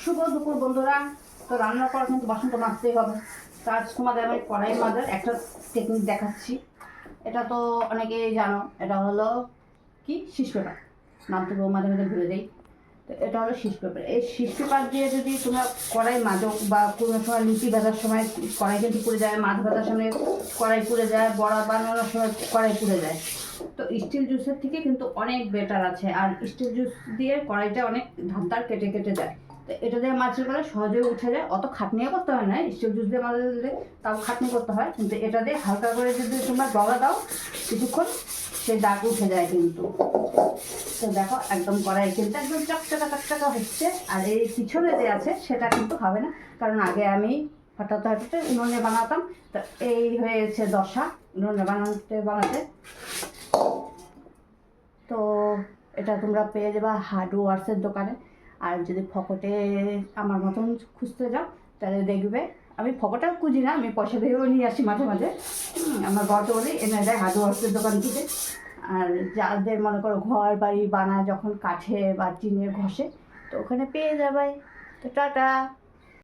শুভ দুপুর বন্ধুরা। তো রান্না করা কিন্তু বাসন তো মাজতেই হবে। তো আজ তোমাদের আমি কড়াই মাজার একটা টেকনিক দেখাচ্ছি। এটা তো অনেকেই জানো, এটা হলো কি শীষ পেপার। নাম তো মাঝে মাঝে ভুলে যাই। তো এটা হলো শীষ পেপার। এই শীষ পেপার দিয়ে যদি তোমরা কড়াই মাজো বা কোনো সময় লুচি ভাজার সময় কড়াই কিন্তু পুড়ে যায়, মাছ ভাজার সময় কড়াই পুড়ে যায়, বড়া বানানোর সময় কড়াই পুড়ে যায়। তো স্টিল জুসের থেকে কিন্তু অনেক বেটার আছে। আর স্টিল জুস দিয়ে কড়াইটা অনেক ধার কেটে কেটে যায়। তো এটা দিয়ে মাছের করে সহজেই উঠে যায়, অত খাটনিও করতে হয় না। স্টিল জুস দিয়ে মাঝে দিলে তাও খাটনি করতে হয়, কিন্তু এটা দিয়ে হালকা করে যদি তোমরা ডগা দাও কিছুক্ষণ, সে দাগ উঠে যায় কিন্তু। তো দেখো একদম কড়াই কিন্তু একদম চকচকা হচ্ছে। আর এই পিছনে যে আছে সেটা কিন্তু হবে না, কারণ আগে আমি হঠাৎ উনুনে বানাতাম। তো এই হয়েছে দশা উনুনে বানাতে। তো এটা তোমরা পেয়ে যাবে হার্ডওয়ার্সের দোকানে। আর যদি ফকটে আমার মতন খুঁজতে যাও তাহলে দেখবে, আমি ফকটে খুঁজি না, আমি পয়সা দিয়েও নিয়ে আসি মাঝে মাঝে। আমার বরকে বলি এনে দেয় হার্ডওয়ার্সের দোকান থেকে। আর যাদের মনে করো ঘর বাড়ি বানায় যখন কাঠে বা টিনে ঘষে, তো ওখানে পেয়ে যাবে। তো টাটা।